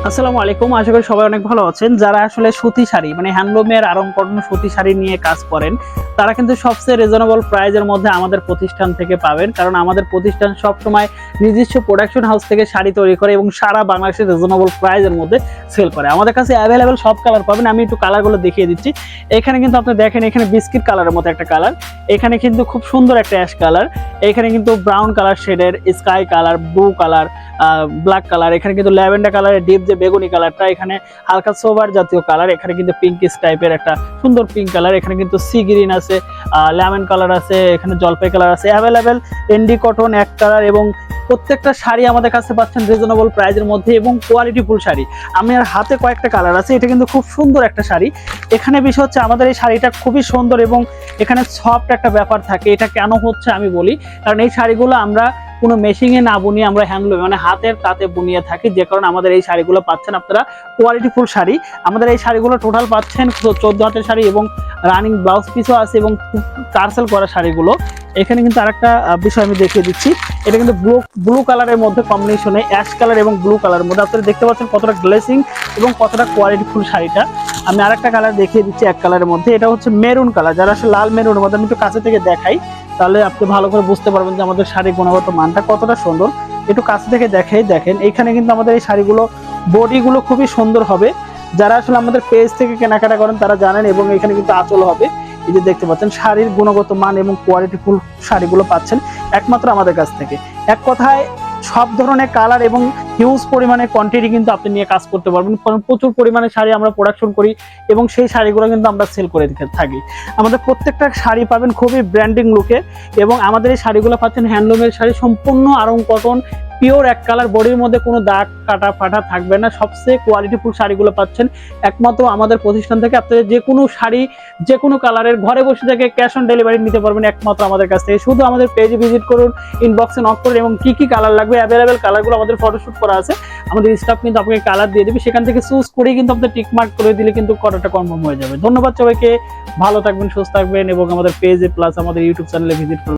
আসসালামু আলাইকুম, আশা করি সবাই অনেক ভালো আছেন। যারা আসলে সুতি শাড়ি মানে হ্যান্ডলুমের আরং কটন সুতি শাড়ি নিয়ে কাজ করেন, তারা কিন্তু সবচেয়ে রিজনেবল প্রাইজের মধ্যে আমাদের প্রতিষ্ঠান থেকে পাবেন। কারণ আমাদের প্রতিষ্ঠান সবসময় নিজস্ব প্রোডাকশন হাউস থেকে শাড়ি তৈরি করে এবং সারা বাংলাদেশে রিজনেবল প্রাইজের মধ্যে সেল করে। আমাদের কাছে অ্যাভেলেবেল সব কালার পাবেন। আমি একটু কালারগুলো দেখিয়ে দিচ্ছি। এখানে কিন্তু আপনি দেখেন, এখানে বিস্কিট কালারের মতো একটা কালার, এখানে কিন্তু খুব সুন্দর একটা অ্যাশ কালার, এখানে কিন্তু ব্রাউন কালার শেডের, sky colour, blue colour, black colour, এখানে কিন্তু ল্যাভেন্ডার কালারের ডিপ যে বেগুনি কালারটা, এখানে হালকা সোবার জাতীয় কালার, এখানে কিন্তু পিঙ্কিশ টাইপের একটা সুন্দর পিঙ্ক কালার, এখানে কিন্তু সি গ্রিন আছে, লেমন কালার আছে, এখানে জলপাই কালার আছে। অ্যাভেলেবেল এন্ডি কটন এক কালার এবং প্রত্যেকটা শাড়ি আমাদের কাছে পাচ্ছেন রিজনেবল প্রাইজের মধ্যে এবং কোয়ালিটিফুল শাড়ি। আমার হাতে কয়েকটা কালার আছে, এটা কিন্তু খুব সুন্দর একটা শাড়ি। এখানে বিষয় হচ্ছে আমাদের এই শাড়িটা খুবই সুন্দর এবং এখানে সফট একটা ব্যাপার থাকে। এটা কেন হচ্ছে আমি বলি, কারণ এই শাড়িগুলো আমরা কোনো মেশিনে না বুনিয়ে আমরা হ্যান্ডলুমে মানে হাতের তাতে বুনিয়ে থাকি, যে কারণে আমাদের এই শাড়িগুলো পাচ্ছেন আপনারা কোয়ালিটিফুল শাড়ি। আমাদের এই শাড়িগুলো টোটাল পাচ্ছেন 14 হাতের শাড়ি এবং রানিং ব্লাউজ পিসও আছে এবং টার্সেল করা শাড়িগুলো। এখানে কিন্তু আরেকটা বিষয় আমি দেখিয়ে দিচ্ছি, এটা কিন্তু ব্লু কালারের মধ্যে কম্বিনেশনে অ্যাশ কালার এবং ব্লু কালারের মধ্যে আপনারা দেখতে পাচ্ছেন কতটা গ্লেসিং এবং কতটা কোয়ালিটিফুল শাড়িটা। আমি আরেকটা কালার দেখিয়ে দিচ্ছি এক কালারের মধ্যে, এটা হচ্ছে মেরুন কালার। যারা আসলে লাল মেরুনের মধ্যে আমি একটু কাছে থেকে দেখাই, তাহলে আপনি ভালো করে বুঝতে পারবেন যে আমাদের শাড়ির গুণগত মানটা কতটা সুন্দর। একটু কাছে থেকে দেখেন, এখানে কিন্তু আমাদের এই শাড়িগুলো বডিগুলো খুবই সুন্দর হবে। যারা আসলে আমাদের পেজ থেকে কেনাকাটা করেন তারা জানেন। এবং এখানে কিন্তু আঁচল হবে, এই যে দেখতে পাচ্ছেন শাড়ির গুণগত মান এবং কোয়ালিটিফুল শাড়িগুলো পাচ্ছেন একমাত্র আমাদের কাছ থেকে। এক কথায় সব ধরনের কালার এবং হিউজ পরিমাণে কোয়ান্টিটি কিন্তু আপনি নিয়ে কাজ করতে পারবেন। কারণ প্রচুর পরিমাণে শাড়ি আমরা প্রোডাকশন করি এবং সেই শাড়িগুলো কিন্তু আমরা সেল করে থাকি। আমাদের প্রত্যেকটা শাড়ি পাবেন খুবই ব্র্যান্ডিং লুকে এবং আমাদের এই শাড়িগুলো পাচ্ছেন হ্যান্ডলুমের শাড়ি, সম্পূর্ণ আরং কটন, পিওর এক কালার, বডির মধ্যে কোনো দাগ কাটা ফাটা থাকবে না। সবচেয়ে কোয়ালিটিফুল শাড়িগুলো পাচ্ছেন একমাত্র আমাদের প্রতিষ্ঠান থেকে। আপনাদের যে কোনো শাড়ি যে কোনো কালারের ঘরে বসে থেকে ক্যাশ অন ডেলিভারি নিতে পারবেন একমাত্র আমাদের কাছ থেকে। শুধু আমাদের পেজে ভিজিট করুন, ইনবক্সে নক করুন এবং কি কি কালার লাগবে অ্যাভেলেবেল কালারগুলো আমাদের ফটোশুট করা আছে। আমাদের স্টাফ কিন্তু আপনাকে কালার দিয়ে দেবে, সেখান থেকে চুজ করেই কিন্তু আপনাদের টিকমার্ক করে দিলে কিন্তু অর্ডারটা কনফার্ম হয়ে যাবে। ধন্যবাদ সবাইকে, ভালো থাকবেন, সুস্থ থাকবেন এবং আমাদের পেজে প্লাস আমাদের ইউটিউব চ্যানেলে ভিজিট করুন।